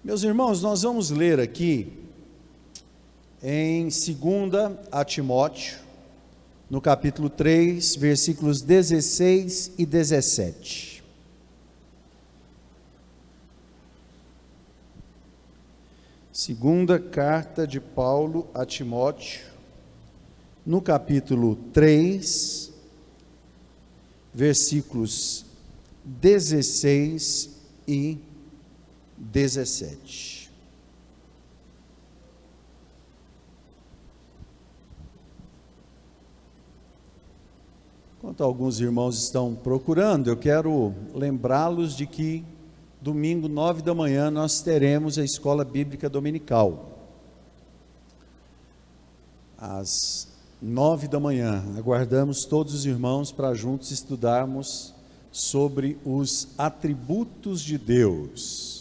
Meus irmãos, nós vamos ler aqui em 2 a Timóteo, no capítulo 3, versículos 16 e 17. Segunda carta de Paulo a Timóteo, no capítulo 3, versículos 16 e 17. Enquanto alguns irmãos estão procurando, eu quero lembrá-los de que domingo, 9 da manhã, nós teremos a escola bíblica dominical. Às 9 da manhã, aguardamos todos os irmãos para juntos estudarmos sobre os atributos de Deus.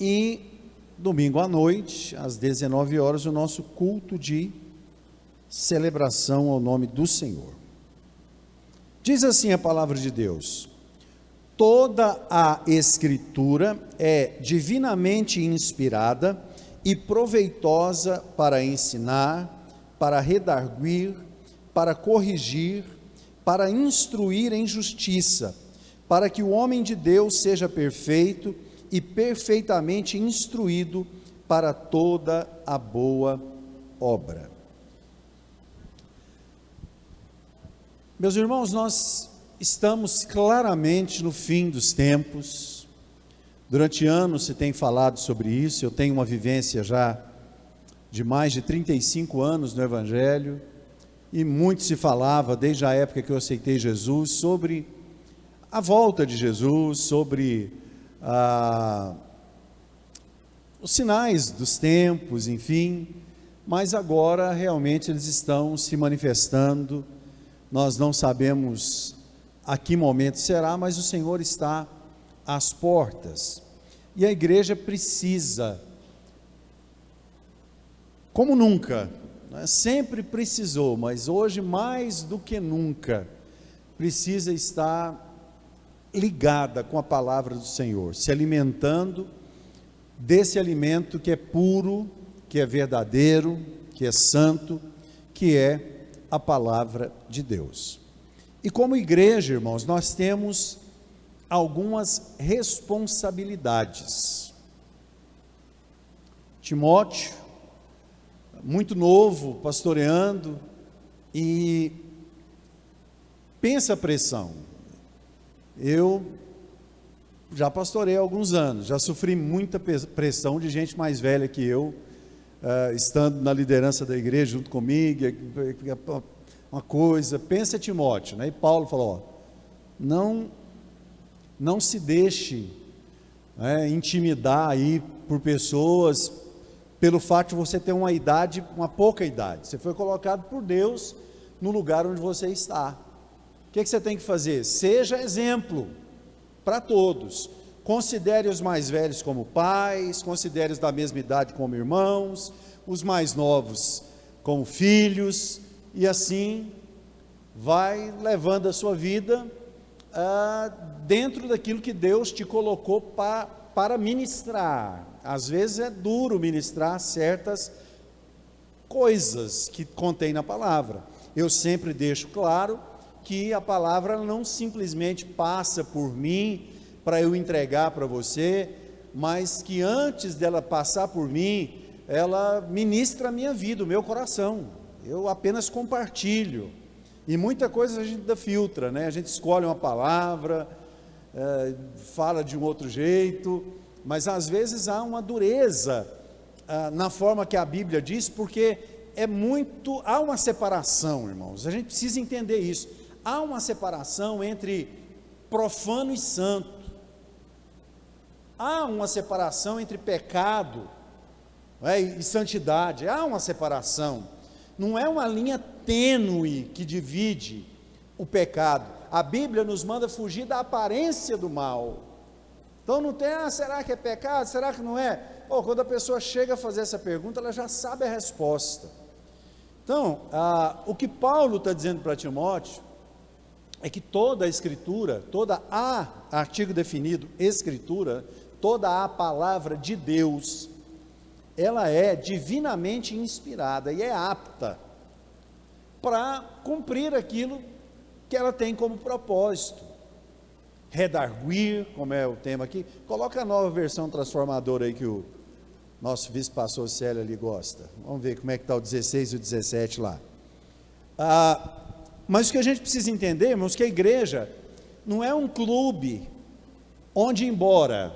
E domingo à noite, às 19 horas, o nosso culto de celebração ao nome do Senhor. Diz assim a palavra de Deus: toda a Escritura é divinamente inspirada e proveitosa para ensinar, para redarguir, para corrigir, para instruir em justiça, para que o homem de Deus seja perfeito e perfeitamente instruído para toda a boa obra. Meus irmãos, nós estamos claramente no fim dos tempos. Durante anos se tem falado sobre isso. Eu tenho uma vivência já de mais de 35 anos no Evangelho, e muito se falava, desde a época que eu aceitei Jesus, sobre a volta de Jesus, sobre os sinais dos tempos, enfim, mas agora realmente eles estão se manifestando. Nós não sabemos a que momento será, mas o Senhor está às portas, e a igreja precisa, como nunca, sempre precisou, mas hoje mais do que nunca, precisa estar ligada com a palavra do Senhor, se alimentando desse alimento que é puro, que é verdadeiro, que é santo, que é a palavra de Deus. E como igreja, irmãos, nós temos algumas responsabilidades. Timóteo, muito novo, pastoreando, e pensa a pressão. Eu já pastorei há alguns anos, já sofri muita pressão de gente mais velha que eu, estando na liderança da igreja junto comigo, uma coisa. Pensa Timóteo, né? E Paulo falou, não se deixe intimidar aí por pessoas, pelo fato de você ter uma idade, uma pouca idade. Você foi colocado por Deus no lugar onde você está. O que você tem que fazer? Seja exemplo para todos. Considere os mais velhos como pais, considere os da mesma idade como irmãos, os mais novos como filhos, e assim vai levando a sua vida dentro daquilo que Deus te colocou para ministrar. Às vezes é duro ministrar certas coisas que contém na palavra. Eu sempre deixo claro que a palavra não simplesmente passa por mim para eu entregar para você, mas que antes dela passar por mim, ela ministra a minha vida, o meu coração. Eu apenas compartilho, e muita coisa a gente filtra, né? A gente escolhe uma palavra, fala de um outro jeito, mas às vezes há uma dureza na forma que a Bíblia diz, porque há uma separação, irmãos. A gente precisa entender isso. Há uma separação entre profano e santo. Há uma separação entre pecado e santidade. Há uma separação. Não é uma linha tênue que divide o pecado. A Bíblia nos manda fugir da aparência do mal. Então não tem, será que é pecado? Será que não é? Quando a pessoa chega a fazer essa pergunta, ela já sabe a resposta. Então, o que Paulo está dizendo para Timóteo é que toda a Escritura, toda a artigo definido Escritura, toda a palavra de Deus, ela é divinamente inspirada e é apta para cumprir aquilo que ela tem como propósito. Redarguir, como é o tema aqui, coloca a nova versão transformadora aí que o nosso vice-pastor Célio ali gosta. Vamos ver como é que está o 16 e o 17 lá. Mas o que a gente precisa entender, irmãos, que a igreja não é um clube onde, embora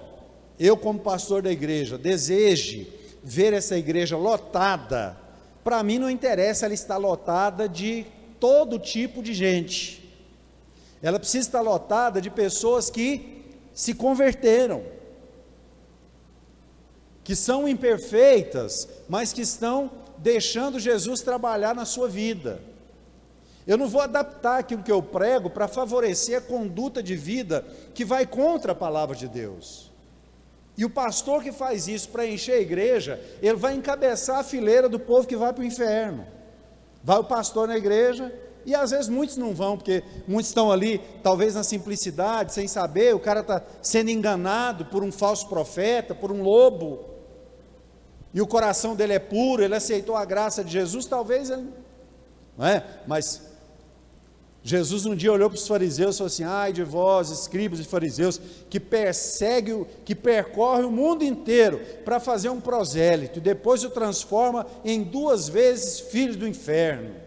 eu como pastor da igreja deseje ver essa igreja lotada, para mim não interessa ela estar lotada de todo tipo de gente. Ela precisa estar lotada de pessoas que se converteram, que são imperfeitas, mas que estão deixando Jesus trabalhar na sua vida. Eu não vou adaptar aquilo que eu prego para favorecer a conduta de vida que vai contra a palavra de Deus. E o pastor que faz isso para encher a igreja, ele vai encabeçar a fileira do povo que vai para o inferno. Vai o pastor na igreja, e às vezes muitos não vão, porque muitos estão ali, talvez na simplicidade, sem saber, o cara está sendo enganado por um falso profeta, por um lobo, e o coração dele é puro, ele aceitou a graça de Jesus, talvez ele, não é? Mas Jesus um dia olhou para os fariseus e falou assim: ai de vós, escribas e fariseus, que percorre o mundo inteiro para fazer um prosélito, e depois o transforma em 2 vezes filhos do inferno.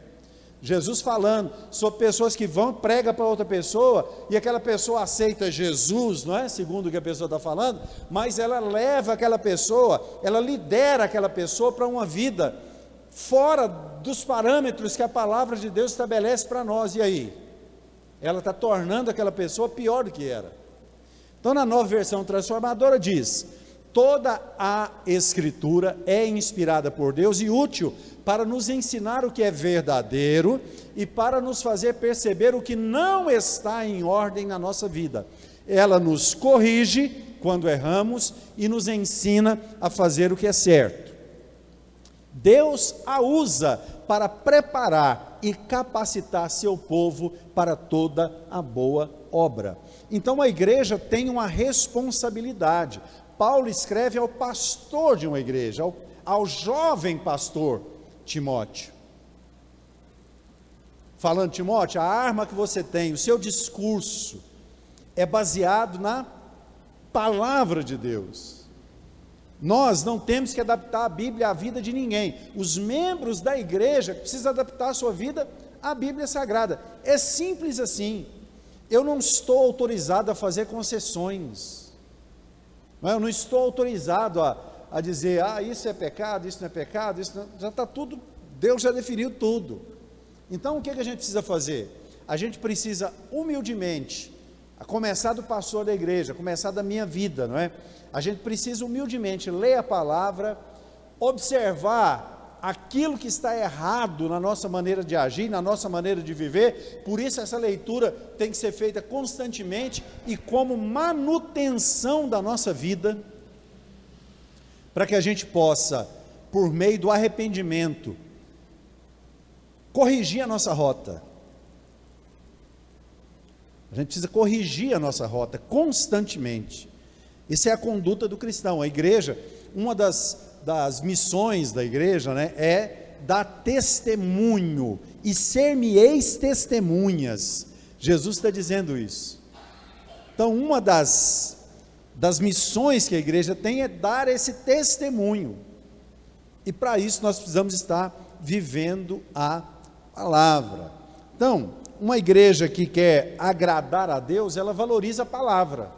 Jesus falando sobre pessoas que vão, prega para outra pessoa, e aquela pessoa aceita Jesus, não é? Segundo o que a pessoa está falando, mas ela leva aquela pessoa, ela lidera aquela pessoa para uma vida fora dos parâmetros que a palavra de Deus estabelece para nós. E aí? Ela está tornando aquela pessoa pior do que era. Então, na nova versão transformadora diz: toda a Escritura é inspirada por Deus e útil para nos ensinar o que é verdadeiro e para nos fazer perceber o que não está em ordem na nossa vida. Ela nos corrige quando erramos e nos ensina a fazer o que é certo. Deus a usa para preparar e capacitar seu povo para toda a boa obra. Então a igreja tem uma responsabilidade. Paulo escreve ao pastor de uma igreja, ao jovem pastor Timóteo, falando: Timóteo, a arma que você tem, o seu discurso é baseado na palavra de Deus. Nós não temos que adaptar a Bíblia à vida de ninguém. Os membros da igreja precisam adaptar a sua vida à Bíblia Sagrada. É simples assim. Eu não estou autorizado a fazer concessões. Eu não estou autorizado a dizer: isso é pecado, isso não é pecado, isso não... já está tudo, Deus já definiu tudo. Então o que a gente precisa fazer? A gente precisa humildemente, a começar do pastor da igreja, a começar da minha vida, não é? A gente precisa humildemente ler a palavra, observar aquilo que está errado na nossa maneira de agir, na nossa maneira de viver. Por isso essa leitura tem que ser feita constantemente e como manutenção da nossa vida, para que a gente possa, por meio do arrependimento, corrigir a nossa rota. A gente precisa corrigir a nossa rota constantemente. Isso é a conduta do cristão. A igreja, uma das missões da igreja, né, é dar testemunho, e ser-me-eis testemunhas. Jesus está dizendo isso. Então, uma das missões que a igreja tem é dar esse testemunho, e para isso nós precisamos estar vivendo a palavra. Então, uma igreja que quer agradar a Deus, ela valoriza a palavra.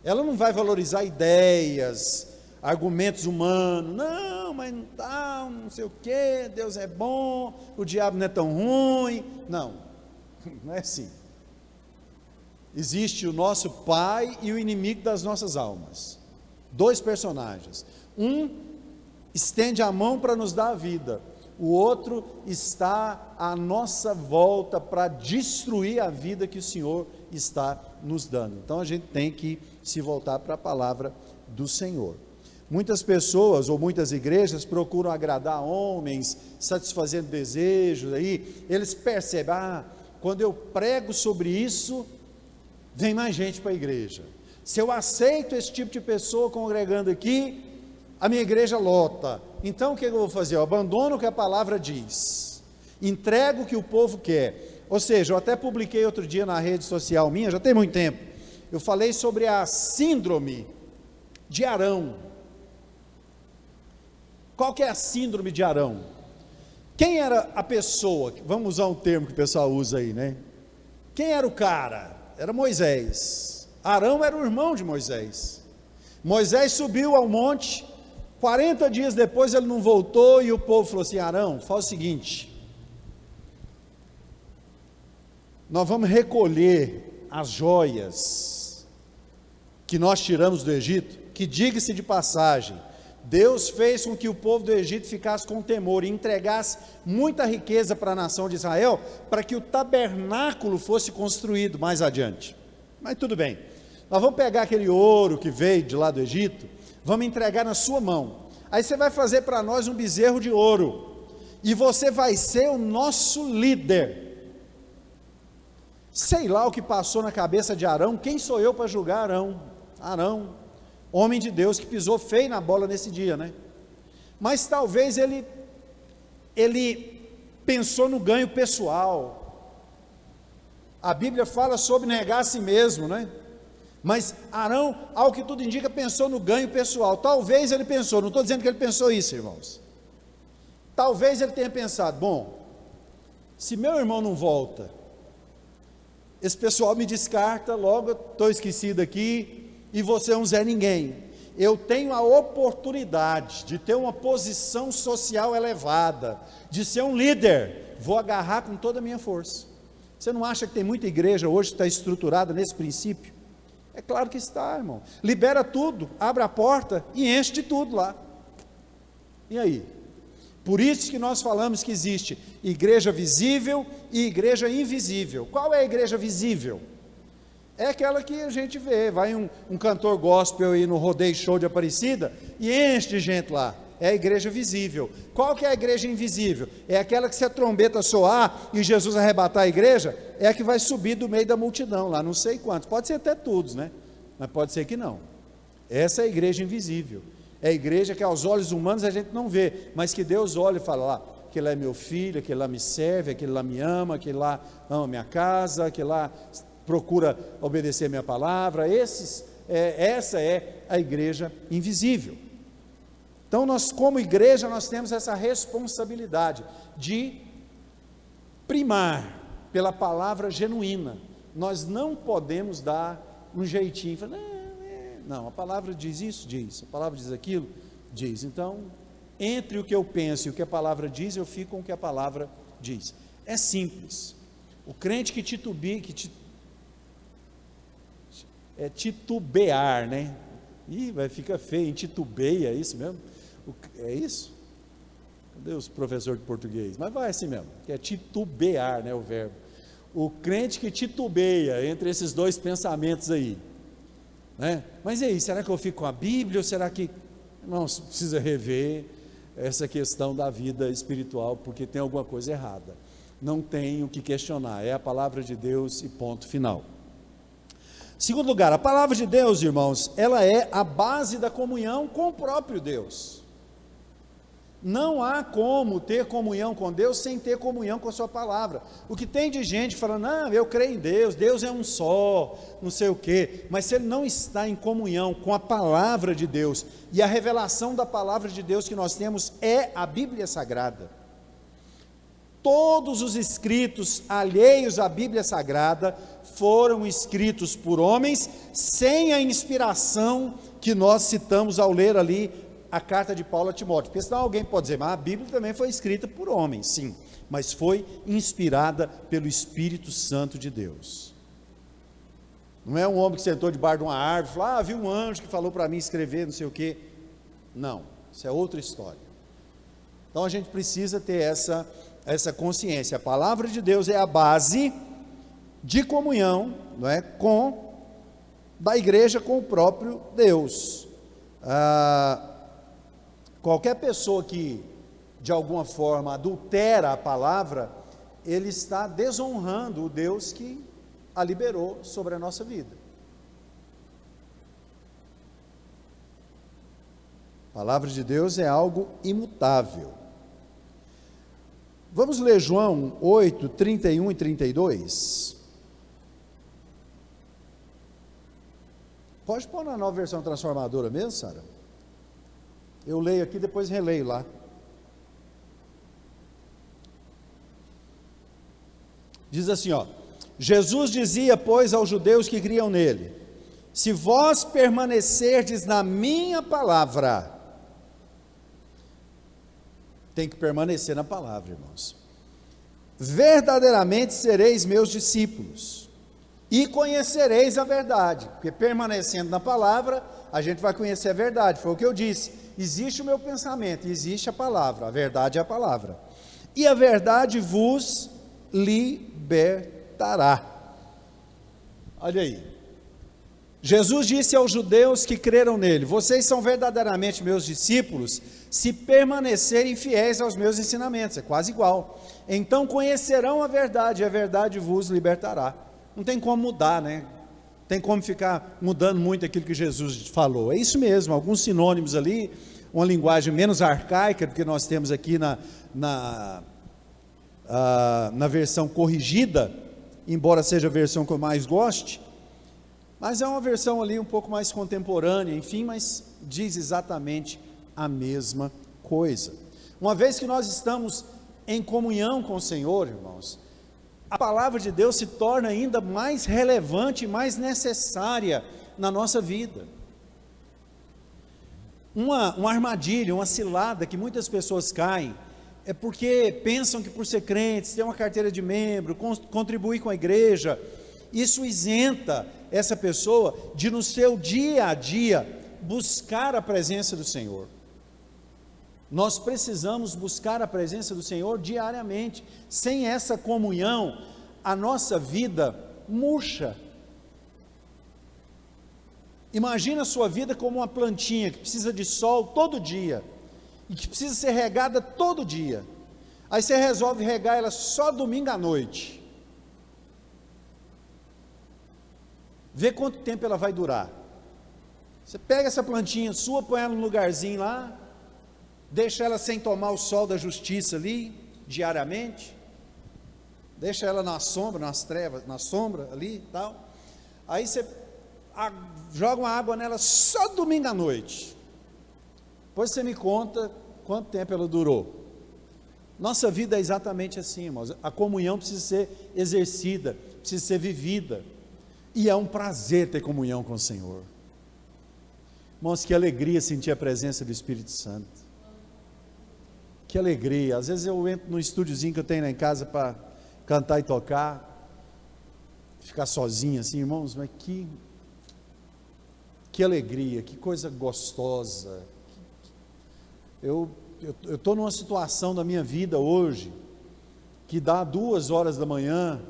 Ela não vai valorizar ideias, argumentos humanos. Não, mas não tá, não sei o que, Deus é bom, o diabo não é tão ruim. Não, não é assim. Existe o nosso pai e o inimigo das nossas almas. 2 personagens. Um estende a mão para nos dar a vida. O outro está à nossa volta para destruir a vida que o Senhor está nos dando. Então a gente tem que se voltar para a palavra do Senhor. Muitas pessoas ou muitas igrejas procuram agradar homens, satisfazendo desejos, aí eles percebem: quando eu prego sobre isso, vem mais gente para a igreja. Se eu aceito esse tipo de pessoa congregando aqui, a minha igreja lota. Então o que eu vou fazer? Eu abandono o que a palavra diz, entrego o que o povo quer. Ou seja, eu até publiquei outro dia na rede social minha, já tem muito tempo, eu falei sobre a síndrome de Arão. Qual que é a síndrome de Arão? Quem era a pessoa, vamos usar um termo que o pessoal usa aí, né? Quem era o cara? Era Moisés. Arão era o irmão de Moisés. Moisés subiu ao monte, 40 dias depois ele não voltou, e o povo falou assim: Arão, faz o seguinte, nós vamos recolher as joias que nós tiramos do Egito, que, diga-se de passagem, Deus fez com que o povo do Egito ficasse com temor e entregasse muita riqueza para a nação de Israel, para que o tabernáculo fosse construído mais adiante. Mas tudo bem, nós vamos pegar aquele ouro que veio de lá do Egito, vamos entregar na sua mão, aí você vai fazer para nós um bezerro de ouro, e você vai ser o nosso líder. Sei lá o que passou na cabeça de Arão. Quem sou eu para julgar Arão? Arão, homem de Deus, que pisou feio na bola nesse dia, né? Mas talvez ele pensou no ganho pessoal. A Bíblia fala sobre negar a si mesmo, né? Mas Arão, ao que tudo indica, pensou no ganho pessoal. Talvez ele pensou, não estou dizendo que ele pensou isso, irmãos. Talvez ele tenha pensado: bom, se meu irmão não volta, esse pessoal me descarta, logo estou esquecido aqui, e você é um Zé Ninguém. Eu tenho a oportunidade de ter uma posição social elevada, de ser um líder, vou agarrar com toda a minha força. Você não acha que tem muita igreja hoje que está estruturada nesse princípio? É claro que está, irmão. Libera tudo, abre a porta e enche de tudo lá. E aí? Por isso que nós falamos que existe igreja visível e igreja invisível. Qual é a igreja visível? É aquela que a gente vê, vai um cantor gospel aí no rodeio show de Aparecida e enche de gente lá. É a igreja visível. Qual que é a igreja invisível? É aquela que, se a trombeta soar e Jesus arrebatar a igreja, é a que vai subir do meio da multidão lá, não sei quantos, pode ser até todos, né? Mas pode ser que não. Essa é a igreja invisível. É a igreja que aos olhos humanos a gente não vê, mas que Deus olha e fala lá: aquele lá é meu filho, aquele lá me serve, aquele lá me ama, aquele lá ama minha casa, aquele lá procura obedecer a minha palavra. Essa é a igreja invisível. Então nós, como igreja, nós temos essa responsabilidade de primar pela palavra genuína. Nós não podemos dar um jeitinho, falar: não, a palavra diz isso, diz, a palavra diz aquilo, diz. Então, entre o que eu penso e o que a palavra diz, eu fico com o que a palavra diz. É simples. O crente que titubear, né? Vai ficar feio, titubeia, é isso mesmo? É isso? Cadê os professores de português? Mas vai assim mesmo, que é titubear, né, o verbo. O crente que titubeia entre esses dois pensamentos aí, né? Mas e aí, será que eu fico com a Bíblia, ou será que... Não, precisa rever essa questão da vida espiritual, porque tem alguma coisa errada. Não tem o que questionar, é a palavra de Deus e ponto final. Segundo lugar, a palavra de Deus, irmãos, ela é a base da comunhão com o próprio Deus. Não há como ter comunhão com Deus sem ter comunhão com a sua palavra. O que tem de gente falando: não, eu creio em Deus, Deus é um só, não sei o quê, mas se ele não está em comunhão com a palavra de Deus, e a revelação da palavra de Deus que nós temos é a Bíblia Sagrada. Todos os escritos alheios à Bíblia Sagrada foram escritos por homens, sem a inspiração que nós citamos ao ler ali a carta de Paulo a Timóteo. Porque senão alguém pode dizer: mas a Bíblia também foi escrita por homens. Sim, mas foi inspirada pelo Espírito Santo de Deus. Não é um homem que sentou debaixo de uma árvore e falou: vi um anjo que falou para mim escrever não sei o quê. Não, isso é outra história. Então a gente precisa ter essa consciência. A palavra de Deus é a base de comunhão, não é, da igreja com o próprio Deus. Qualquer pessoa que de alguma forma adultera a palavra, ele está desonrando o Deus que a liberou sobre a nossa vida. A palavra de Deus é algo imutável. Vamos ler João 8, 31 e 32. Pode pôr na Nova Versão Transformadora mesmo, Sara? Eu leio aqui, depois releio lá. Diz assim, ó: Jesus dizia, pois, aos judeus que criam nele: se vós permanecerdes na minha palavra, tem que permanecer na palavra, irmãos, verdadeiramente sereis meus discípulos, e conhecereis a verdade, porque permanecendo na palavra, a gente vai conhecer a verdade. Foi o que eu disse: existe o meu pensamento, existe a palavra, a verdade é a palavra, e a verdade vos libertará. Olha aí, Jesus disse aos judeus que creram nele: vocês são verdadeiramente meus discípulos, se permanecerem fiéis aos meus ensinamentos. É quase igual. Então conhecerão a verdade, e a verdade vos libertará. Não tem como mudar, né? Tem como ficar mudando muito aquilo que Jesus falou. É isso mesmo, alguns sinônimos ali, uma linguagem menos arcaica do que nós temos aqui na versão corrigida, embora seja a versão que eu mais goste, mas é uma versão ali um pouco mais contemporânea, enfim, mas diz exatamente a mesma coisa. Uma vez que nós estamos em comunhão com o Senhor, irmãos, a palavra de Deus se torna ainda mais relevante e mais necessária na nossa vida. Uma armadilha, uma cilada que muitas pessoas caem, é porque pensam que por ser crentes, ter uma carteira de membro, contribuir com a igreja, isso isenta essa pessoa de no seu dia a dia buscar a presença do Senhor. Nós precisamos buscar a presença do Senhor diariamente. Sem essa comunhão, a nossa vida murcha. Imagina a sua vida como uma plantinha que precisa de sol todo dia e que precisa ser regada todo dia. Aí você resolve regar ela só domingo à noite. Vê quanto tempo ela vai durar. Você pega essa plantinha sua, põe ela num lugarzinho lá, deixa ela sem tomar o sol da justiça ali, diariamente, deixa ela na sombra, nas trevas, na sombra ali e tal, aí você joga uma água nela só domingo à noite, depois você me conta quanto tempo ela durou. Nossa vida é exatamente assim, irmãos. A comunhão precisa ser exercida, precisa ser vivida, e é um prazer ter comunhão com o Senhor. Irmãos, que alegria sentir a presença do Espírito Santo. Que alegria. Às vezes eu entro no estúdiozinho que eu tenho lá em casa para cantar e tocar, ficar sozinho assim, irmãos, mas que alegria, que coisa gostosa. Eu estou numa situação da minha vida hoje, que dá 2 horas da manhã,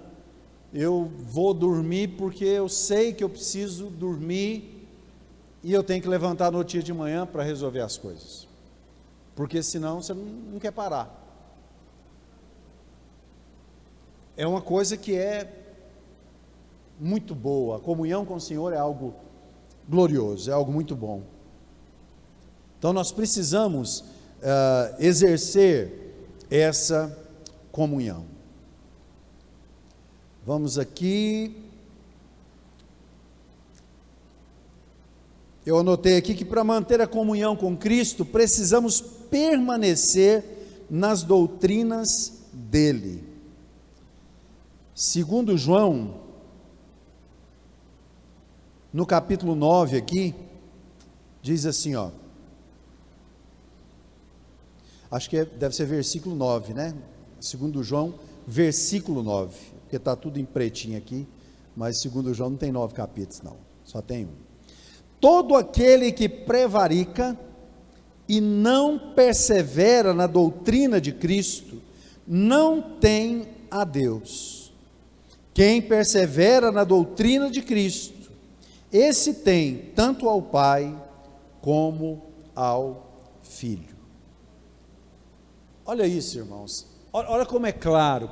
eu vou dormir porque eu sei que eu preciso dormir, e eu tenho que levantar no dia de manhã para resolver as coisas, porque senão você não quer parar. É uma coisa que é muito boa. A comunhão com o Senhor é algo glorioso, é algo muito bom. Então nós precisamos exercer essa comunhão. Vamos aqui. Eu anotei aqui que para manter a comunhão com Cristo, precisamos permanecer nas doutrinas dele. Segundo João, no capítulo 9 aqui, diz assim, ó, acho que deve ser versículo 9, né? Segundo João, versículo 9, porque está tudo em pretinho aqui, mas segundo João não tem 9 capítulos não, só tem um. Todo aquele que prevarica e não persevera na doutrina de Cristo, não tem a Deus. Quem persevera na doutrina de Cristo, esse tem tanto ao Pai como ao Filho. Olha isso, irmãos, Olha como é claro,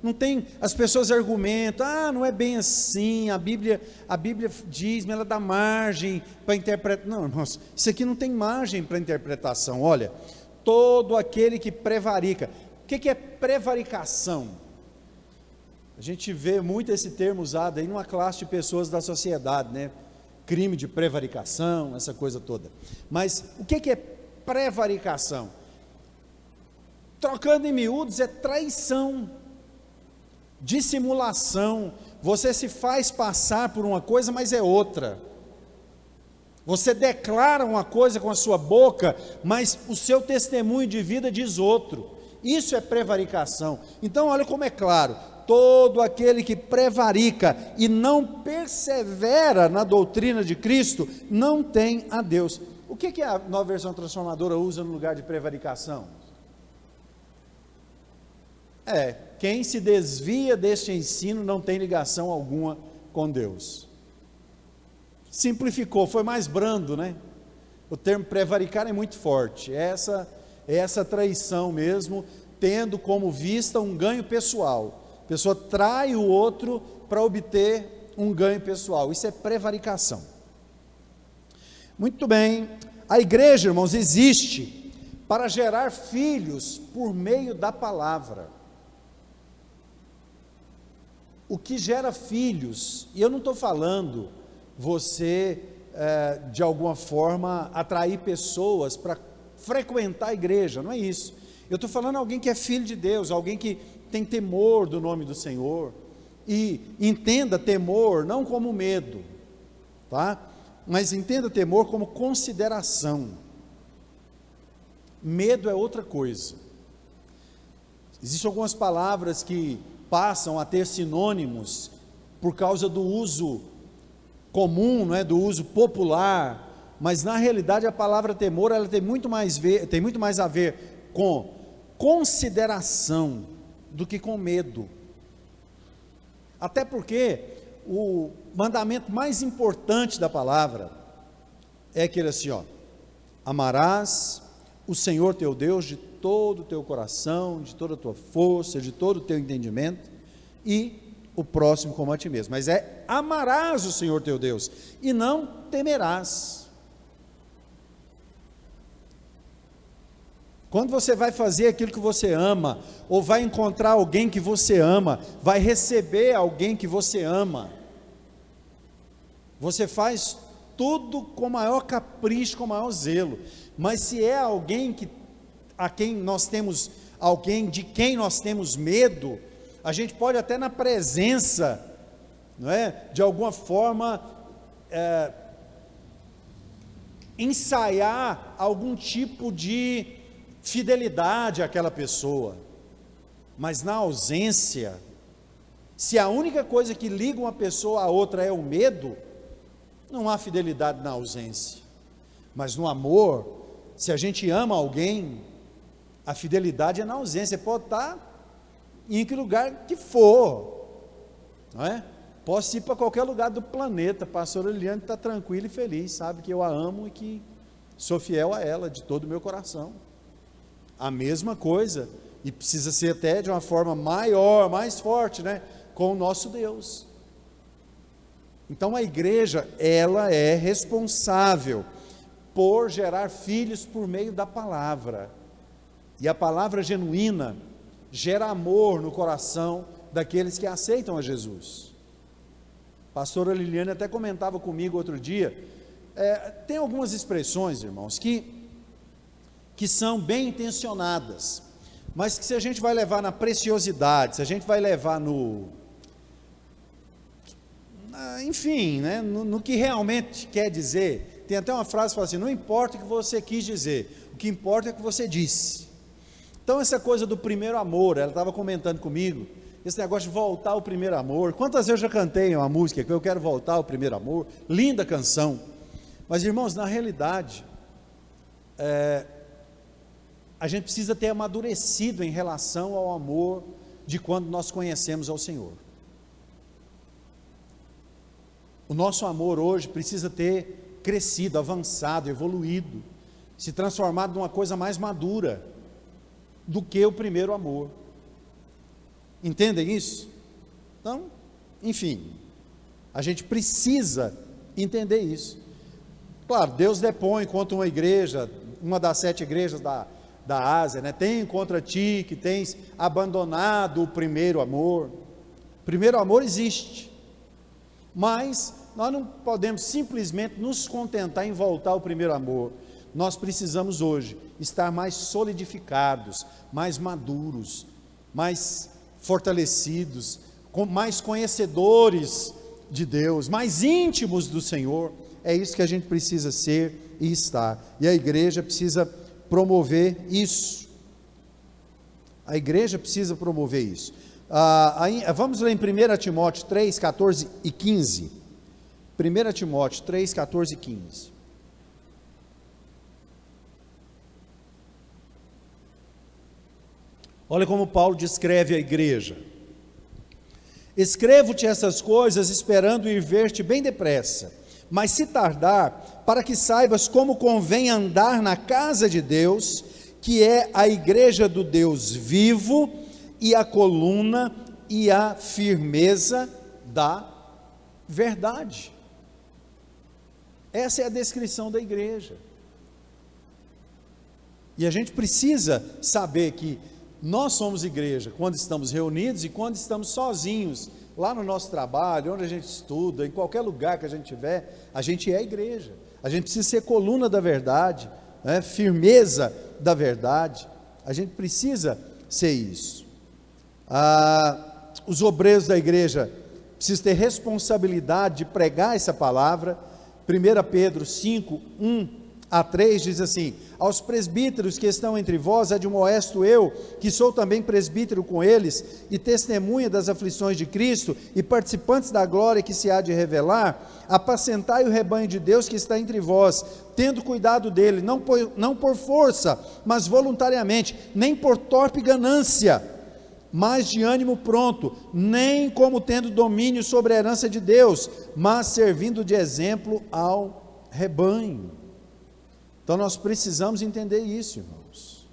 não tem, as pessoas argumentam, não é bem assim, a Bíblia diz, mas ela dá margem para interpretar. Não, irmãos, isso aqui não tem margem para interpretação. Olha, todo aquele que prevarica. O que é prevaricação? A gente vê muito esse termo usado aí numa classe de pessoas da sociedade, né? Crime de prevaricação, essa coisa toda. Mas o que é prevaricação? Trocando em miúdos, é traição, dissimulação. Você se faz passar por uma coisa, mas é outra. Você declara uma coisa com a sua boca, mas o seu testemunho de vida diz outro. Isso é prevaricação. Então olha como é claro, todo aquele que prevarica e não persevera na doutrina de Cristo, não tem a Deus. O que a Nova Versão Transformadora usa no lugar de prevaricação? Quem se desvia deste ensino não tem ligação alguma com Deus. Simplificou, foi mais brando, né? O termo prevaricar é muito forte, é essa traição mesmo, tendo como vista um ganho pessoal. A pessoa trai o outro para obter um ganho pessoal, isso é prevaricação. Muito bem, a igreja, irmãos, existe para gerar filhos por meio da palavra. O que gera filhos, e eu não estou falando você, de alguma forma, atrair pessoas para frequentar a igreja, não é isso. Eu estou falando alguém que é filho de Deus, alguém que tem temor do nome do Senhor, e entenda temor não como medo, tá? Mas entenda temor como consideração. Medo é outra coisa. Existem algumas palavras que passam a ter sinônimos por causa do uso comum, não é, do uso popular, mas na realidade a palavra temor ela tem muito mais a ver com consideração do que com medo. Até porque o mandamento mais importante da palavra é aquele assim, amarás o Senhor teu Deus de todo o teu coração, de toda a tua força, de todo o teu entendimento, e o próximo como a ti mesmo. Mas amarás o Senhor teu Deus, e não temerás. Quando você vai fazer aquilo que você ama, ou vai encontrar alguém que você ama, vai receber alguém que você ama, você faz tudo com maior capricho, com maior zelo. Mas se é alguém de quem nós temos medo, a gente pode até na presença, não é, de alguma forma ensaiar algum tipo de fidelidade àquela pessoa, mas na ausência, se a única coisa que liga uma pessoa a outra é o medo, não há fidelidade na ausência. Mas no amor, se a gente ama alguém, a fidelidade é na ausência. Você pode estar em que lugar que for, não é? Posso ir para qualquer lugar do planeta, a pastora Liliane está tranquila e feliz, sabe que eu a amo e que sou fiel a ela de todo o meu coração. A mesma coisa, e precisa ser até de uma forma maior, mais forte, né? Com o nosso Deus. Então a igreja, ela é responsável por gerar filhos por meio da palavra, e a palavra genuína gera amor no coração daqueles que aceitam a Jesus. A pastora Liliane até comentava comigo outro dia, tem algumas expressões, irmãos, que são bem intencionadas, mas que se a gente vai levar na preciosidade, se a gente vai levar enfim, né, no que realmente quer dizer, tem até uma frase que fala assim, não importa o que você quis dizer, o que importa é o que você disse. Então essa coisa do primeiro amor, ela estava comentando comigo, esse negócio de voltar ao primeiro amor, quantas vezes eu já cantei uma música que eu quero voltar ao primeiro amor, linda canção, mas irmãos, na realidade, a gente precisa ter amadurecido em relação ao amor de quando nós conhecemos ao Senhor. O nosso amor hoje precisa ter crescido, avançado, evoluído, se transformado numa coisa mais madura do que o primeiro amor. Entendem isso? Então, enfim, a gente precisa entender isso. Claro, Deus depõe contra uma igreja, uma das 7 igrejas da Ásia, né? Tem contra ti que tens abandonado o primeiro amor. O primeiro amor existe, mas nós não podemos simplesmente nos contentar em voltar ao primeiro amor. Nós precisamos hoje estar mais solidificados, mais maduros, mais fortalecidos, mais conhecedores de Deus, mais íntimos do Senhor. É isso que a gente precisa ser e estar, e a igreja precisa promover isso. A igreja precisa promover isso. Vamos ler em 1 Timóteo 3, 14 e 15. 1 Timóteo 3, 14 e 15. Olha como Paulo descreve a igreja. Escrevo-te essas coisas esperando ir ver-te bem depressa, mas se tardar, para que saibas como convém andar na casa de Deus, que é a igreja do Deus vivo, e a coluna e a firmeza da verdade. Essa é a descrição da igreja. E a gente precisa saber que nós somos igreja quando estamos reunidos e quando estamos sozinhos, lá no nosso trabalho, onde a gente estuda, em qualquer lugar que a gente estiver, a gente é igreja. A gente precisa ser coluna da verdade, né? Firmeza da verdade. A gente precisa ser isso. Os obreiros da igreja precisam ter responsabilidade de pregar essa palavra. 1 Pedro 5, 1 a 3 diz assim: aos presbíteros que estão entre vós admoesto eu, que sou também presbítero com eles, e testemunha das aflições de Cristo, e participantes da glória que se há de revelar, apacentai o rebanho de Deus que está entre vós, tendo cuidado dele, não por força, mas voluntariamente, nem por torpe ganância, mas de ânimo pronto, nem como tendo domínio sobre a herança de Deus, mas servindo de exemplo ao rebanho. Então nós precisamos entender isso, irmãos.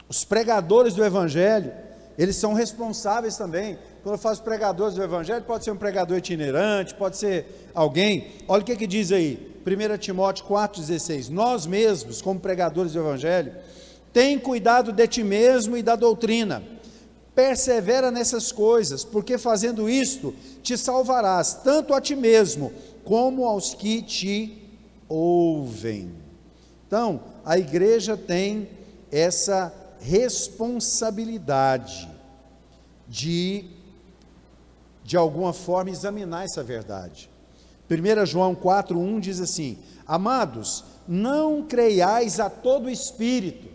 Os pregadores do Evangelho, eles são responsáveis também. Quando eu falo pregadores do Evangelho, pode ser um pregador itinerante, pode ser alguém. Olha o que diz aí, 1 Timóteo 4,16. Nós mesmos, como pregadores do Evangelho, tem cuidado de ti mesmo e da doutrina. Persevera nessas coisas, porque fazendo isto, te salvarás, tanto a ti mesmo, como aos que te ouvem. Então, a igreja tem essa responsabilidade de alguma forma, examinar essa verdade. 1 João 4,1 diz assim: amados, não creiais a todo espírito.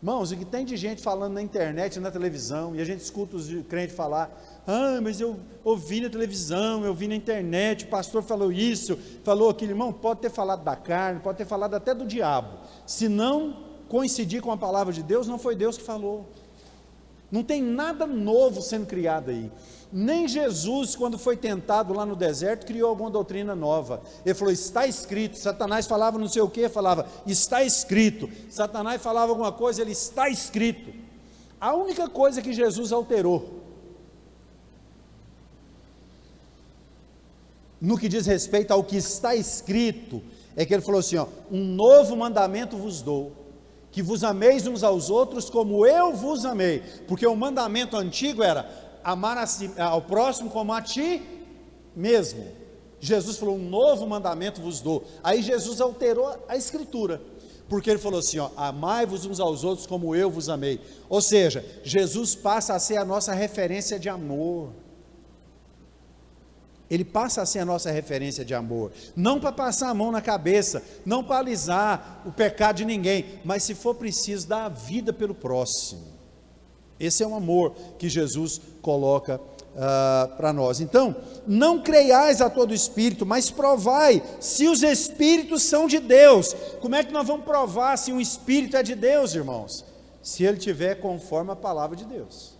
Irmãos, o que tem de gente falando na internet, na televisão, e a gente escuta os crentes falar: mas eu ouvi na televisão, eu vi na internet, o pastor falou isso, falou aquilo. Irmão, pode ter falado da carne, pode ter falado até do diabo, se não coincidir com a palavra de Deus, não foi Deus que falou. Não tem nada novo sendo criado aí. Nem Jesus, quando foi tentado lá no deserto, criou alguma doutrina nova. Ele falou: está escrito. Satanás falava não sei o que, falava: está escrito. Satanás falava alguma coisa, ele: está escrito. A única coisa que Jesus alterou, no que diz respeito ao que está escrito, é que ele falou assim: um novo mandamento vos dou, que vos ameis uns aos outros como eu vos amei. Porque o mandamento antigo era amar ao próximo como a ti mesmo. Jesus falou: um novo mandamento vos dou. Aí Jesus alterou a escritura, porque ele falou assim: amai-vos uns aos outros como eu vos amei. Ou seja, Jesus passa a ser a nossa referência de amor. Ele passa a ser a nossa referência de amor, não para passar a mão na cabeça, não para alisar o pecado de ninguém, mas se for preciso, dar a vida pelo próximo. Esse é o amor que Jesus coloca para nós. Então, não creiais a todo espírito, mas provai se os espíritos são de Deus. Como é que nós vamos provar se um espírito é de Deus, irmãos? Se ele estiver conforme a palavra de Deus.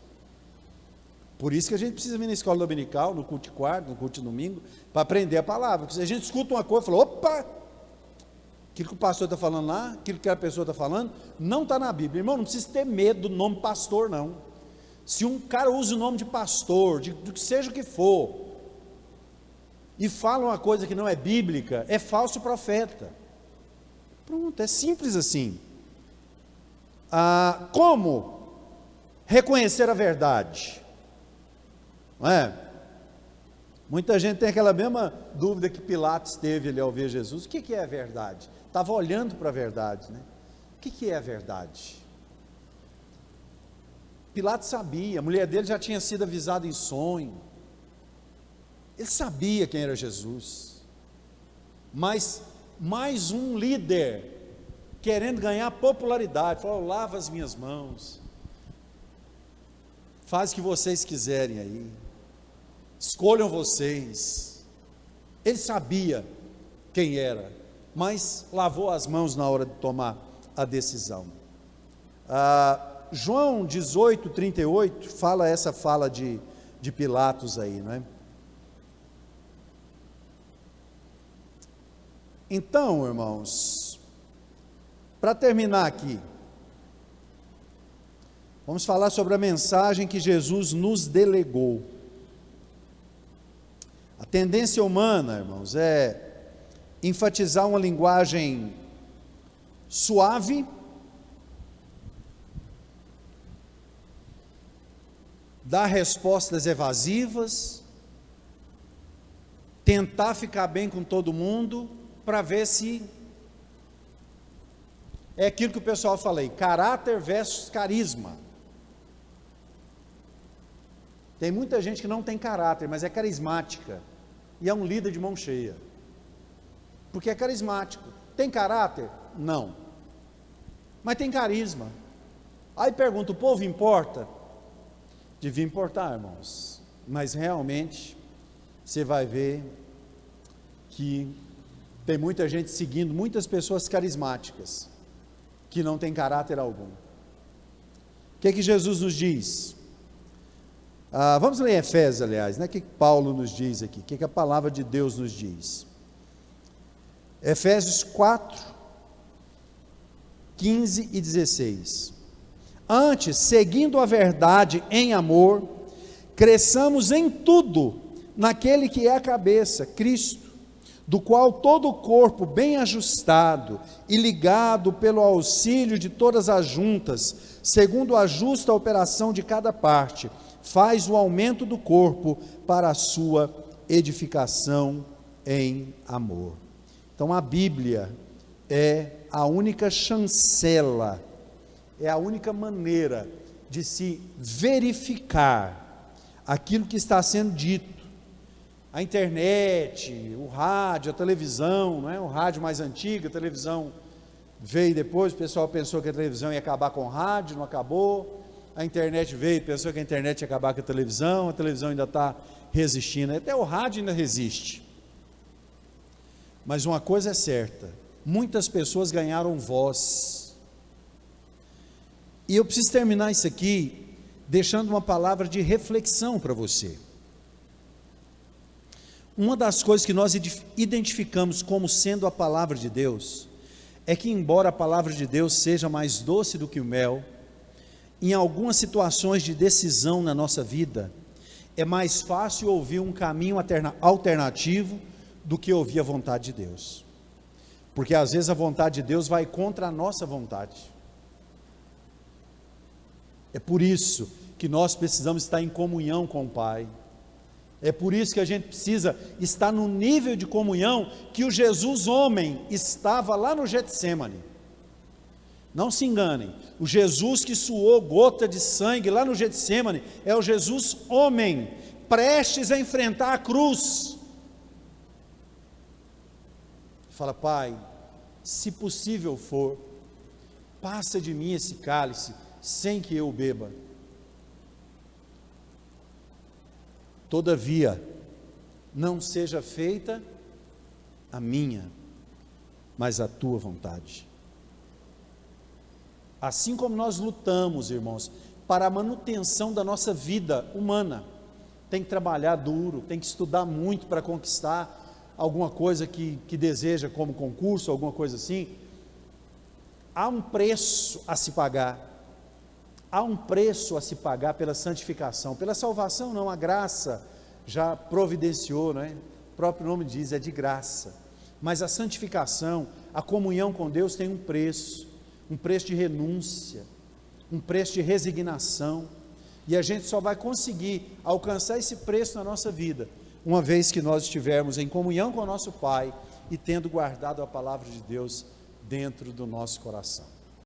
Por isso que a gente precisa vir na escola dominical, no culto de quarta, no culto de domingo, para aprender a palavra. Porque se a gente escuta uma coisa e fala: opa, aquilo que o pastor está falando lá, aquilo que a pessoa está falando, não está na Bíblia. Irmão, não precisa ter medo do nome pastor, não. Se um cara usa o nome de pastor, do que seja o que for, e fala uma coisa que não é bíblica, é falso profeta. Pronto, é simples assim. Como reconhecer a verdade? Não é? Muita gente tem aquela mesma dúvida que Pilatos teve ali ao ver Jesus. O que é a verdade? Estava olhando para a verdade, né? O que é a verdade? Pilatos sabia, a mulher dele já tinha sido avisada em sonho. Ele sabia quem era Jesus. Mas mais um líder querendo ganhar popularidade, falou: lava as minhas mãos, faz o que vocês quiserem aí, escolham vocês. Ele sabia quem era, mas lavou as mãos na hora de tomar a decisão. João 18:38 fala essa fala de Pilatos aí, não é? Então, irmãos, para terminar aqui, vamos falar sobre a mensagem que Jesus nos delegou. A tendência humana, irmãos, é enfatizar uma linguagem suave, dar respostas evasivas, tentar ficar bem com todo mundo, para ver se é aquilo que o pessoal fala aí, caráter versus carisma. Tem muita gente que não tem caráter, mas é carismática, e é um líder de mão cheia, porque é carismático. Tem caráter? Não, mas tem carisma. Aí pergunta: o povo importa? Devia importar, irmãos, mas realmente você vai ver que tem muita gente seguindo muitas pessoas carismáticas que não tem caráter algum. O que Jesus nos diz? Vamos ler Efésios, aliás, né? O que Paulo nos diz aqui? O que a palavra de Deus nos diz? Efésios 4, 15 e 16. Antes, seguindo a verdade em amor, cresçamos em tudo naquele que é a cabeça, Cristo, do qual todo o corpo, bem ajustado e ligado pelo auxílio de todas as juntas, segundo a justa operação de cada parte, faz o aumento do corpo para a sua edificação em amor. Então a Bíblia é a única chancela, é a única maneira de se verificar aquilo que está sendo dito. A internet, o rádio, a televisão, não é? O rádio mais antigo, a televisão veio depois, o pessoal pensou que a televisão ia acabar com o rádio, não acabou. A internet veio, pensou que a internet ia acabar com a televisão ainda está resistindo, até o rádio ainda resiste. Mas uma coisa é certa, muitas pessoas ganharam voz. E eu preciso terminar isso aqui, deixando uma palavra de reflexão para você. Uma das coisas que nós identificamos como sendo a palavra de Deus, é que embora a palavra de Deus seja mais doce do que o mel, em algumas situações de decisão na nossa vida, é mais fácil ouvir um caminho alternativo do que ouvir a vontade de Deus, porque às vezes a vontade de Deus vai contra a nossa vontade. É por isso que nós precisamos estar em comunhão com o Pai. É por isso que a gente precisa estar no nível de comunhão que o Jesus homem estava lá no Getsêmani. Não se enganem, o Jesus que suou gota de sangue lá no Getsêmani é o Jesus homem, prestes a enfrentar a cruz. Fala: Pai, se possível for, passa de mim esse cálice sem que eu o beba. Todavia, não seja feita a minha, mas a tua vontade. Assim como nós lutamos, irmãos, para a manutenção da nossa vida humana, tem que trabalhar duro, tem que estudar muito para conquistar alguma coisa que deseja, como concurso, alguma coisa assim. Há um preço a se pagar. há um preço a se pagar pela santificação, pela salvação não, a graça já providenciou, né? O próprio nome diz, é de graça, mas a santificação, a comunhão com Deus tem um preço de renúncia, um preço de resignação, e a gente só vai conseguir alcançar esse preço na nossa vida, uma vez que nós estivermos em comunhão com o nosso Pai, e tendo guardado a palavra de Deus dentro do nosso coração.